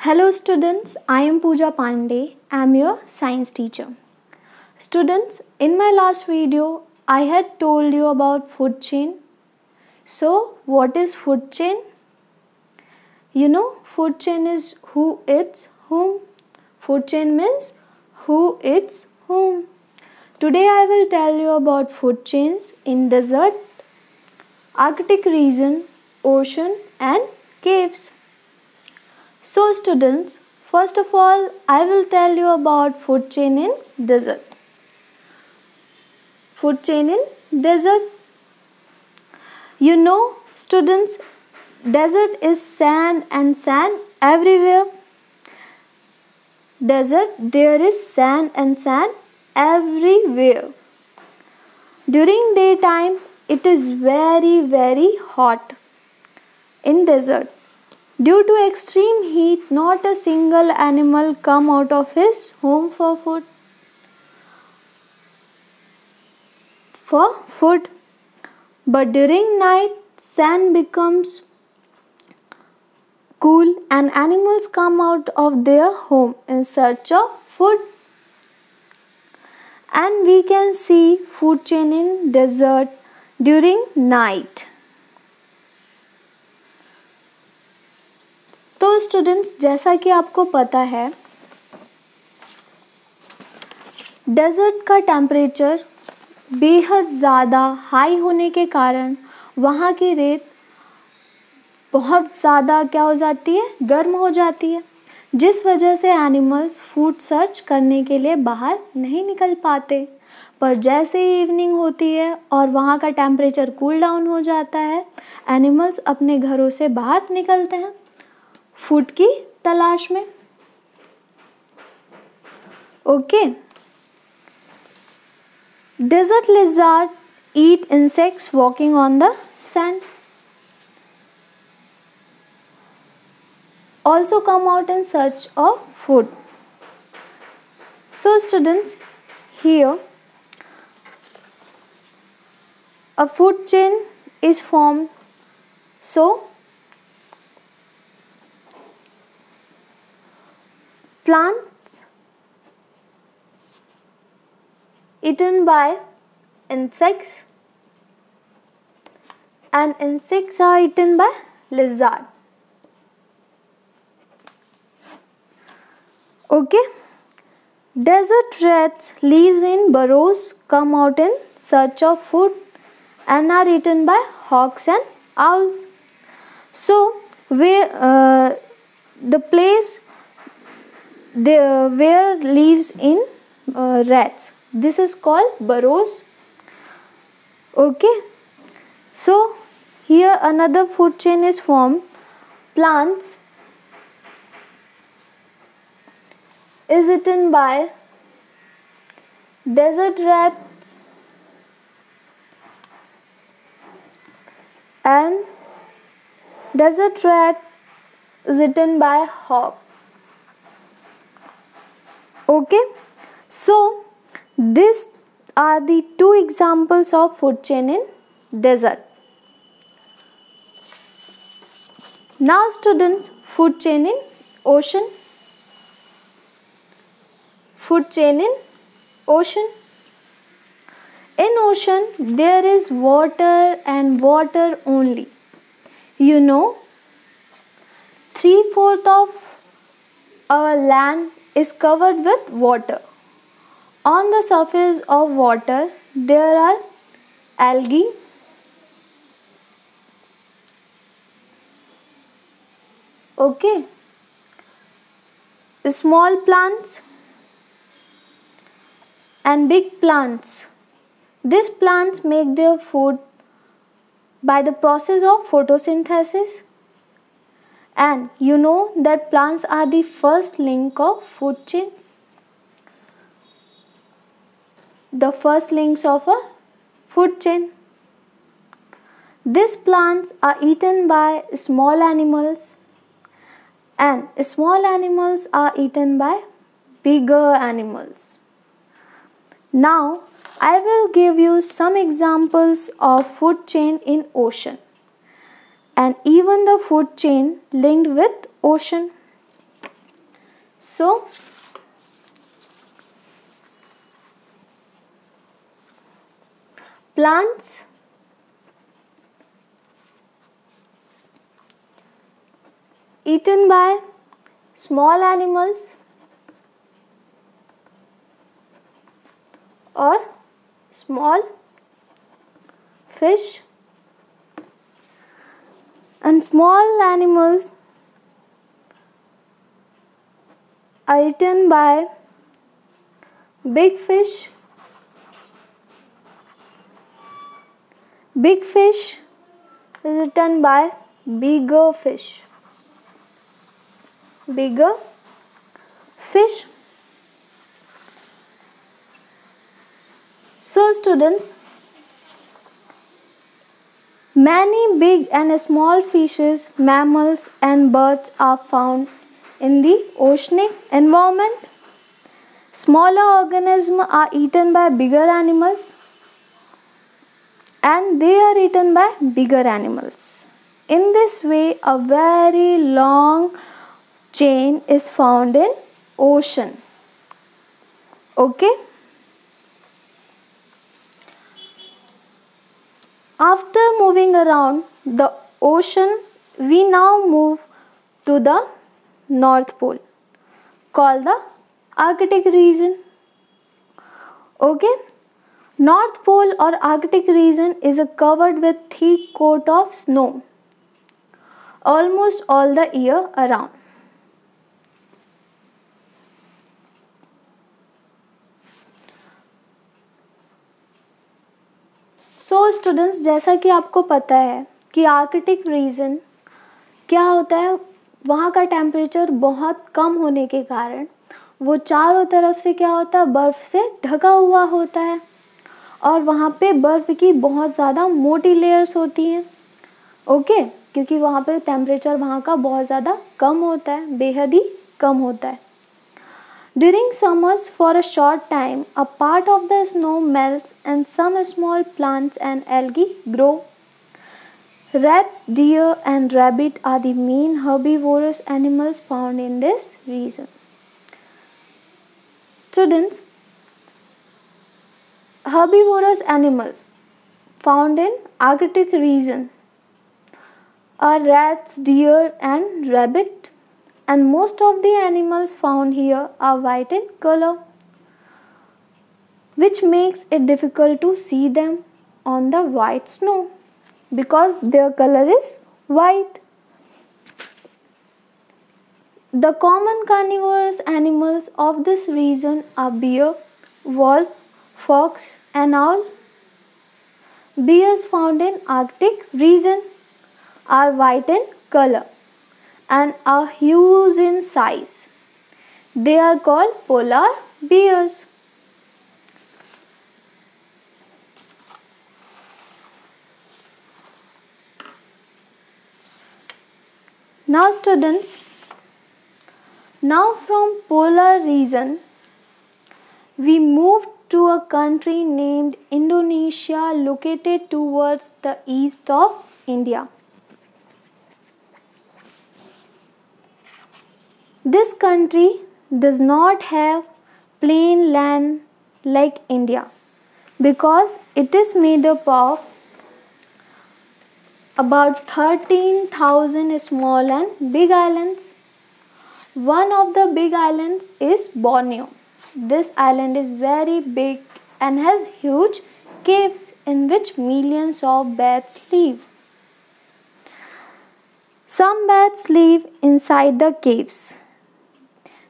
Hello students, I am Pooja Pandey. I am your science teacher. Students, in my last video, I had told you about food chain. So, what is food chain? Food chain is who eats whom. Food chain means who eats whom. Today I will tell you about food chains in desert, Arctic region, ocean and caves. So students, first of all, I will tell you about food chain in desert. Food chain in desert. Students, desert is sand and sand everywhere. Desert, there is sand and sand everywhere. During daytime, it is very hot in desert. Due to extreme heat, not a single animal come out of his home for food. But during night, sand becomes cool and animals come out of their home in search of food. And we can see food chain in desert during night. तो students, जैसा कि आपको पता है, desert का temperature बेहद ज़्यादा high होने के कारण वहाँ की रेत बहुत ज़्यादा क्या हो जाती है, गर्म हो जाती है, जिस वजह से एनिमल्स फूड सर्च करने के लिए बाहर नहीं निकल पाते। पर जैसे ही इवनिंग होती है और वहाँ का टेम्परेचर कूल डाउन हो जाता है, एनिमल्स अपने घरों से बाहर निकलते हैं फूड की तलाश में। Okay, desert lizard eat insects walking on the sand. Also come out in search of food. So students, here a food chain is formed. So plants eaten by insects and insects are eaten by lizard. Okay, desert rats lives in burrows, come out in search of food and are eaten by hawks and owls. So where the place where lives in rats, this is called burrows. Okay, so here another food chain is formed. Plants is eaten by desert rats and desert rat is eaten by hawk. Okay, so these are the two examples of food chain in desert. Now students, food chain in ocean. Food chain in ocean. In ocean, there is water and water only. 3/4 of our land is covered with water. On the surface of water, there are algae, okay, small plants and big plants. These plants make their food by the process of photosynthesis. And you know that plants are the first link of food chain. The first links of a food chain. These plants are eaten by small animals and small animals are eaten by bigger animals. Now I will give you some examples of food chain in ocean and even the food chain linked with ocean. So plants eaten by small animals or small fish, and small animals are eaten by big fish. Big fish is eaten by bigger fish. Bigger fish. So students, many big and small fishes, mammals and birds are found in the oceanic environment. Smaller organisms are eaten by bigger animals and they are eaten by bigger animals. In this way, a very long chain is found in ocean. Okay? After moving around the ocean, we now move to the North Pole, called the Arctic region. Okay? North Pole or Arctic region is covered with thick coat of snow almost all the year around. So students, जैसा कि आपको पता है कि Arctic region क्या होता है, वहाँ का टेम्परेचर बहुत कम होने के कारण वो चारों तरफ से क्या होता है, बर्फ़ से ढका हुआ होता है और वहाँ पे बर्फ़ की बहुत ज़्यादा मोटी लेयर्स होती हैं. ओके, क्योंकि वहाँ पे टेम्परेचर वहाँ का बहुत ज़्यादा कम होता है, बेहद ही कम होता है. During summers, for a short time, a part of the snow melts and some small plants and algae grow. Rats, deer and rabbit are the main herbivorous animals found in this region. Students, herbivorous animals found in Arctic region are rats, deer and rabbit, and most of the animals found here are white in color, which makes it difficult to see them on the white snow because their color is white. The common carnivorous animals of this region are bear, wolf, fox and owl. Bears found in Arctic region are white in color and are huge in size. They are called polar bears. Now students, now from polar region we move to a country named Indonesia, located towards the east of India. This country does not have plain land like India because it is made up of about 13,000 small and big islands. One of the big islands is Borneo. This island is very big and has huge caves in which millions of bats live. Some bats live inside the caves.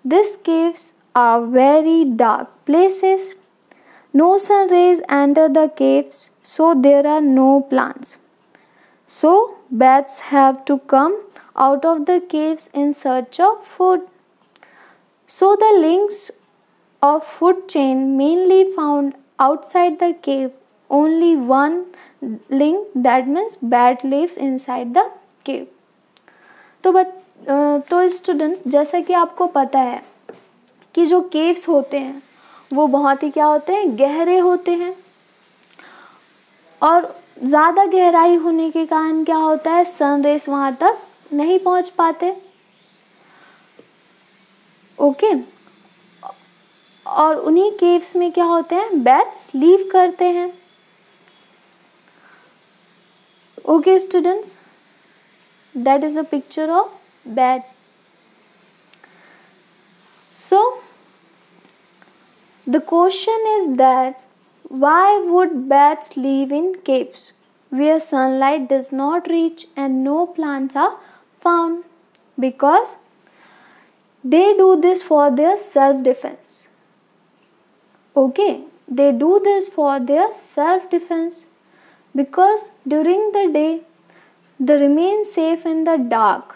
These caves are very dark places. No sun rays enter the caves, so there are no plants. So bats have to come out of the caves in search of food. So the links of food chain mainly found outside the cave. Only one link, that means bat lives inside the cave. तो students, जैसा कि आपको पता है कि जो caves होते हैं वो बहुत ही क्या होते हैं, गहरे होते हैं और ज़्यादा गहराई होने के कारण क्या होता है, सन रेस वहाँ तक नहीं पहुँच पाते. ओके। और उन्हीं केव्स में क्या होते हैं, बैट्स लीव करते हैं। Okay students, that is a picture of bat. So the question is that why would bats live in caves where sunlight does not reach and no plants are found? Because they do this for their self-defense. Okay, they do this for their self-defense because during the day they remain safe in the dark.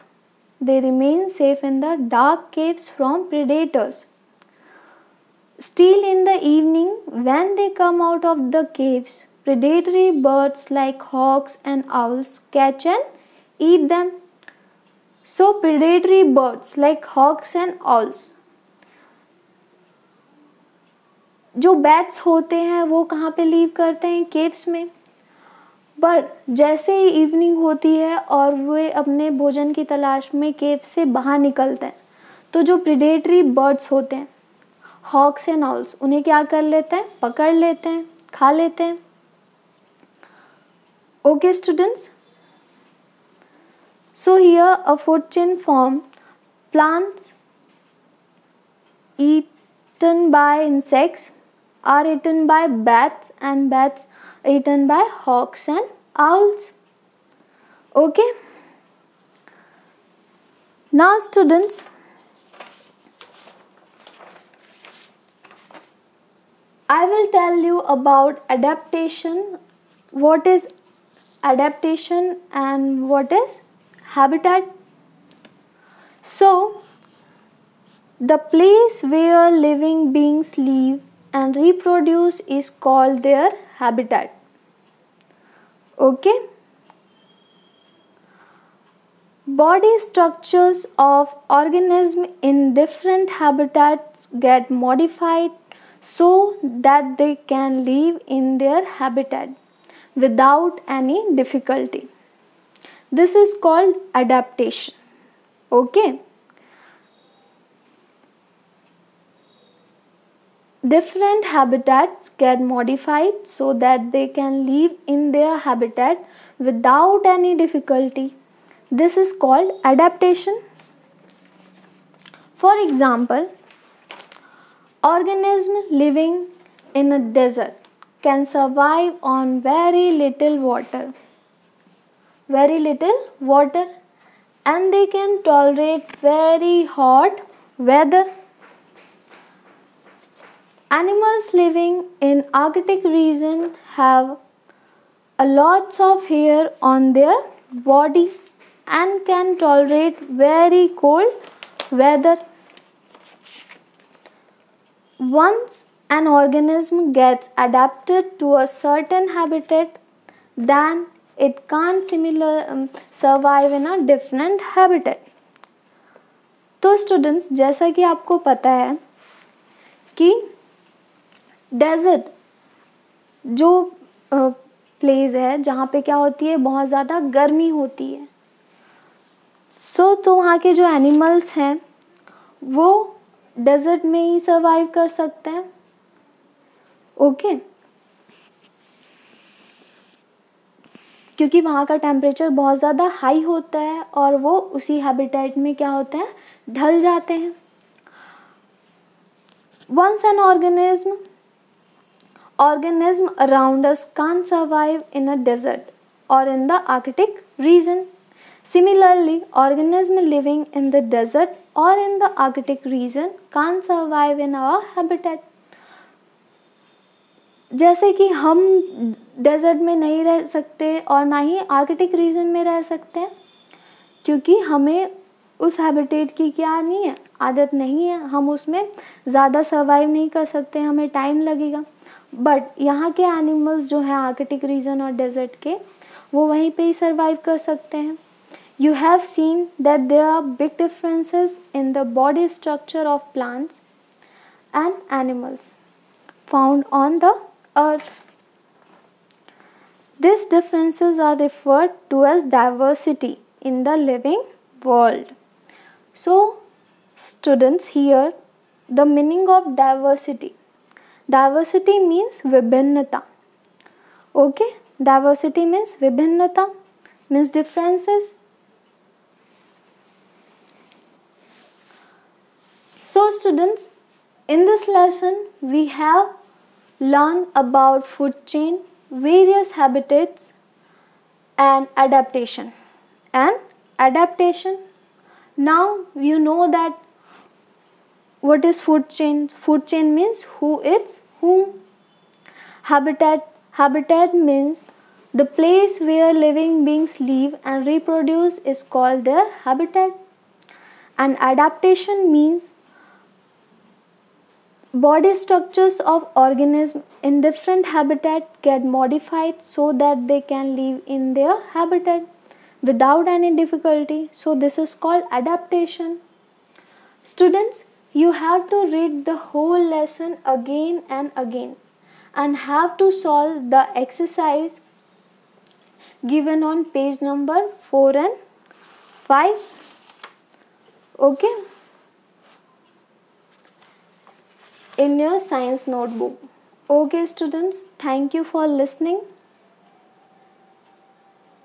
They remain safe in the dark caves from predators. Still in the evening, when they come out of the caves, predatory birds like hawks and owls catch and eat them. So predatory birds like hawks and owls, जो bats होते हैं वो कहाँ पे leave करते हैं, caves में। पर जैसे ही इवनिंग होती है और वे अपने भोजन की तलाश में केव से बाहर निकलते हैं, तो जो प्रेडेटरी बर्ड्स होते हैं, हॉक्स एंड ऑल्स, उन्हें क्या कर लेते हैं, पकड़ लेते हैं, खा लेते हैं। Okay students, so here a food chain form, plants eaten by insects are eaten by bats and bats eaten by hawks and owls. Okay, now students, I will tell you about adaptation. What is adaptation and what is habitat? So the place where living beings live and reproduce is called their habitat. Okay, body structures of organisms in different habitats get modified so that they can live in their habitat without any difficulty. This is called adaptation. Okay, different habitats get modified so that they can live in their habitat without any difficulty. This is called adaptation. For example, organisms living in a desert can survive on very little water, and they can tolerate very hot weather. Animals living in Arctic region have a lots of hair on their body and can tolerate very cold weather. Once an organism gets adapted to a certain habitat, then it can't survive in a different habitat. तो students, जैसा कि आपको पता है कि desert जो place है जहाँ पे क्या होती है, बहुत ज़्यादा गर्मी होती है, तो वहाँ के जो एनिमल्स हैं वो डेजर्ट में ही सर्वाइव कर सकते हैं। ओके, क्योंकि वहाँ का टेम्परेचर बहुत ज़्यादा हाई होता है और वो उसी हैबिटेट में क्या होते हैं, ढल जाते हैं। Once an organism around us can't survive in a desert or in the Arctic region. Similarly, organisms living in the desert or in the Arctic region can't survive in our habitat. जैसे कि हम desert में नहीं रह सकते और ना ही Arctic region में रह सकते हैं, क्योंकि हमें उस हैबिटेट की क्या नहीं है, आदत नहीं है, हम उसमें ज़्यादा सर्वाइव नहीं कर सकते, हमें टाइम लगेगा। बट यहाँ के एनिमल्स जो हैं आर्कटिक रीजन और डेजर्ट के, वो वहीं पे ही सर्वाइव कर सकते हैं। You have seen that there are big differences in the body structure of plants and animals found on the earth. These differences are referred to as diversity in the living world. So, students, here the meaning of diversity. Diversity means vibhinnata. Okay, diversity means vibhinnata, means differences. So students, in this lesson we have learned about food chain, various habitats and adaptation. Now you know that what is food chain. Food chain means who eats whom. Habitat means the place where living beings live and reproduce is called their habitat. And adaptation means body structures of organisms in different habitat get modified so that they can live in their habitat without any difficulty. So this is called adaptation. Students, you have to read the whole lesson again and again and have to solve the exercise given on page number 4 and 5. Okay, in your science notebook. Okay students, thank you for listening.